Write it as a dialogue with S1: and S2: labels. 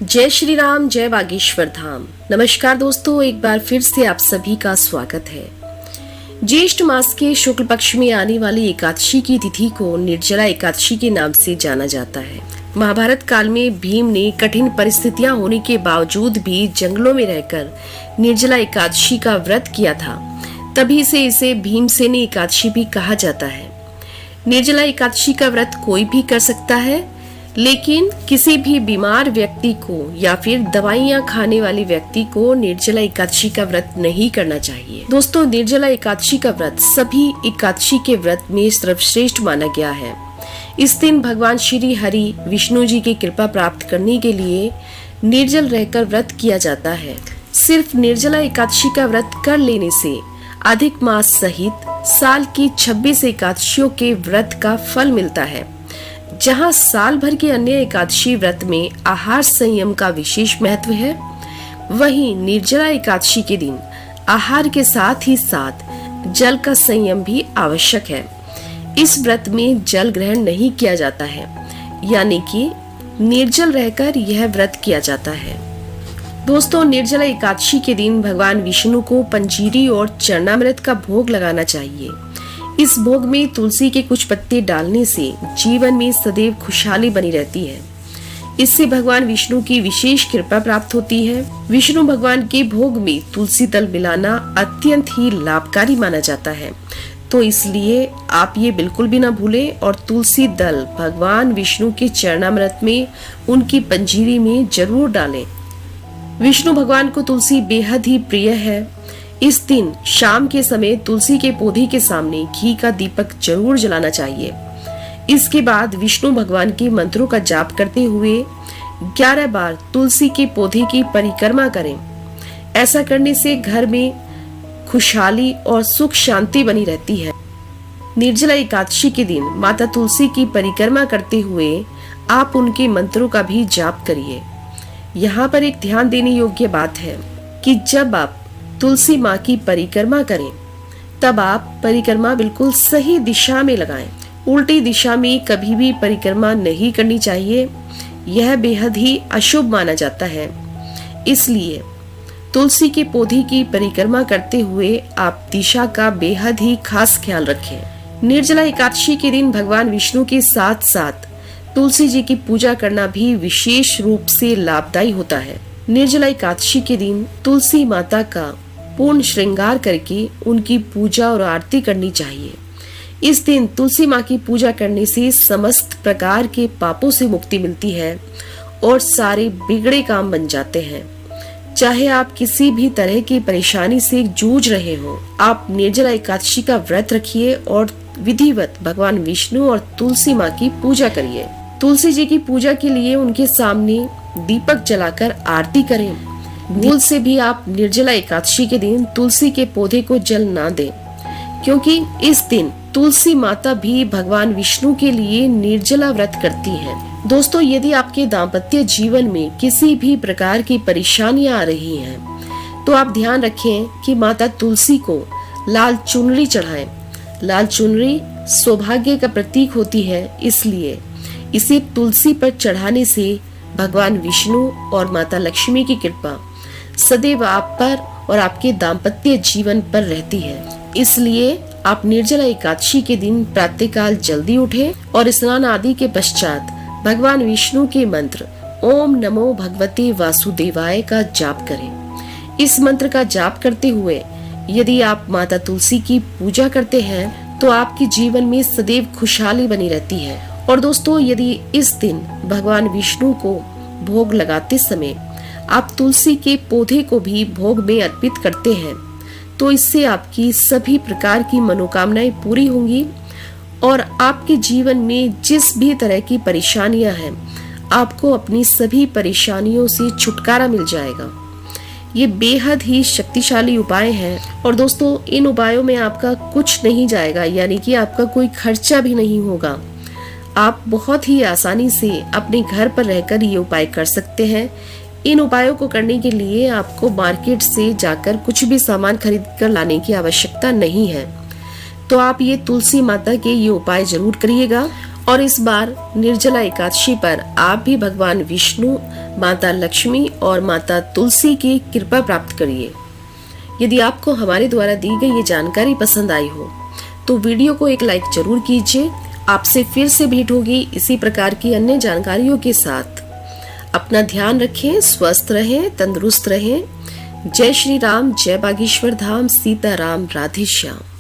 S1: जय श्री राम, जय बागेश्वर धाम। नमस्कार दोस्तों, एक बार फिर से आप सभी का स्वागत है। ज्येष्ठ मास के शुक्ल पक्ष में आने वाली एकादशी की तिथि को निर्जला एकादशी के नाम से जाना जाता है। महाभारत काल में भीम ने कठिन परिस्थितियां होने के बावजूद भी जंगलों में रहकर निर्जला एकादशी का व्रत किया था, तभी से इसे भीमसेनी एकादशी भी कहा जाता है। निर्जला एकादशी का व्रत कोई भी कर सकता है, लेकिन किसी भी बीमार व्यक्ति को या फिर दवाइयां खाने वाले व्यक्ति को निर्जला एकादशी का व्रत नहीं करना चाहिए। दोस्तों, निर्जला एकादशी का व्रत सभी एकादशी के व्रत में सर्वश्रेष्ठ माना गया है। इस दिन भगवान श्री हरि विष्णु जी की कृपा प्राप्त करने के लिए निर्जल रहकर व्रत किया जाता है। सिर्फ निर्जला एकादशी का व्रत कर लेने से अधिक मास सहित साल की 26 एकादशियों के व्रत का फल मिलता है। जहां साल भर के अन्य एकादशी व्रत में आहार संयम का विशेष महत्व है, वहीं निर्जला एकादशी के दिन आहार के साथ ही साथ जल का संयम भी आवश्यक है। इस व्रत में जल ग्रहण नहीं किया जाता है, यानी कि निर्जल रहकर यह व्रत किया जाता है। दोस्तों, निर्जला एकादशी के दिन भगवान विष्णु को पंजीरी और चरणामृत का भोग लगाना चाहिए। इस भोग में तुलसी के कुछ पत्ते डालने से जीवन में सदैव खुशहाली बनी रहती है। इससे भगवान विष्णु की विशेष कृपा प्राप्त होती है। विष्णु भगवान के भोग में तुलसी दल मिलाना अत्यंत ही लाभकारी माना जाता है, तो इसलिए आप ये बिल्कुल भी ना भूलें और तुलसी दल भगवान विष्णु के चरणामृत में, उनकी पंजीरी में जरूर डालें। विष्णु भगवान को तुलसी बेहद ही प्रिय है। इस दिन शाम के समय तुलसी के पौधे के सामने घी का दीपक जरूर जलाना चाहिए। इसके बाद विष्णु भगवान के मंत्रों का जाप करते हुए 11 बार तुलसी के पौधे की परिक्रमा करें। ऐसा करने से घर में खुशहाली और सुख शांति बनी रहती है। निर्जला एकादशी के दिन माता तुलसी की परिक्रमा करते हुए आप उनके मंत्रों का भी जाप करिए। यहाँ पर एक ध्यान देने योग्य बात है कि जब आप तुलसी माँ की परिक्रमा करें, तब आप परिक्रमा बिल्कुल सही दिशा में लगाएं। उल्टी दिशा में कभी भी परिक्रमा नहीं करनी चाहिए, यह बेहद ही अशुभ माना जाता है। इसलिए तुलसी के पौधे की परिक्रमा करते हुए आप दिशा का बेहद ही खास ख्याल रखें। निर्जला एकादशी के दिन भगवान विष्णु के साथ साथ तुलसी जी की पूजा करना भी विशेष रूप से लाभदायी होता है। निर्जला एकादशी के दिन तुलसी माता का पूर्ण श्रृंगार करके उनकी पूजा और आरती करनी चाहिए। इस दिन तुलसी माँ की पूजा करने से समस्त प्रकार के पापों से मुक्ति मिलती है और सारे बिगड़े काम बन जाते हैं। चाहे आप किसी भी तरह की परेशानी से जूझ रहे हो, आप निर्जला एकादशी का व्रत रखिए और विधिवत भगवान विष्णु और तुलसी माँ की पूजा करिए। तुलसी जी की पूजा के लिए उनके सामने दीपक जलाकर आरती करें। भूल से भी आप निर्जला एकादशी के दिन तुलसी के पौधे को जल ना दें, क्योंकि इस दिन तुलसी माता भी भगवान विष्णु के लिए निर्जला व्रत करती हैं। दोस्तों, यदि आपके दाम्पत्य जीवन में किसी भी प्रकार की परेशानियां आ रही हैं, तो आप ध्यान रखें कि माता तुलसी को लाल चुनरी चढ़ाएं। लाल चुनरी सौभाग्य का प्रतीक होती है, इसलिए इसे तुलसी पर चढ़ाने से भगवान विष्णु और माता लक्ष्मी की कृपा सदैव आप पर और आपके दाम्पत्य जीवन पर रहती है। इसलिए आप निर्जला एकादशी के दिन प्रातःकाल जल्दी उठें और स्नान आदि के पश्चात भगवान विष्णु के मंत्र ओम नमो भगवते वासुदेवाय का जाप करें। इस मंत्र का जाप करते हुए यदि आप माता तुलसी की पूजा करते हैं, तो आपके जीवन में सदैव खुशहाली बनी रहती है। और दोस्तों, यदि इस दिन भगवान विष्णु को भोग लगाते समय आप तुलसी के पौधे को भी भोग में अर्पित करते हैं, तो इससे आपकी सभी प्रकार की मनोकामनाएं पूरी होंगी और आपके जीवन में जिस भी तरह की परेशानियां हैं, आपको अपनी सभी परेशानियों से छुटकारा मिल जाएगा। ये बेहद ही शक्तिशाली उपाय हैं और दोस्तों, इन उपायों में आपका कुछ नहीं जाएगा, यानी कि आपका कोई खर्चा भी नहीं होगा। आप बहुत ही आसानी से अपने घर पर रहकर ये उपाय कर सकते हैं। इन उपायों को करने के लिए आपको मार्केट से जाकर कुछ भी सामान खरीद कर लाने की आवश्यकता नहीं है। तो आप ये तुलसी माता के ये उपाय जरूर करिएगा और इस बार निर्जला एकादशी पर आप भी भगवान विष्णु, माता लक्ष्मी और माता तुलसी की कृपा प्राप्त करिए। यदि आपको हमारे द्वारा दी गई ये जानकारी पसंद आई हो तो वीडियो को एक लाइक जरूर कीजिए। आपसे फिर से भेंट होगी इसी प्रकार की अन्य जानकारियों के साथ। अपना ध्यान रखें, स्वस्थ रहें, तंदुरुस्त रहें। जय श्री राम, जय बागेश्वर धाम, सीताराम, राधे श्याम।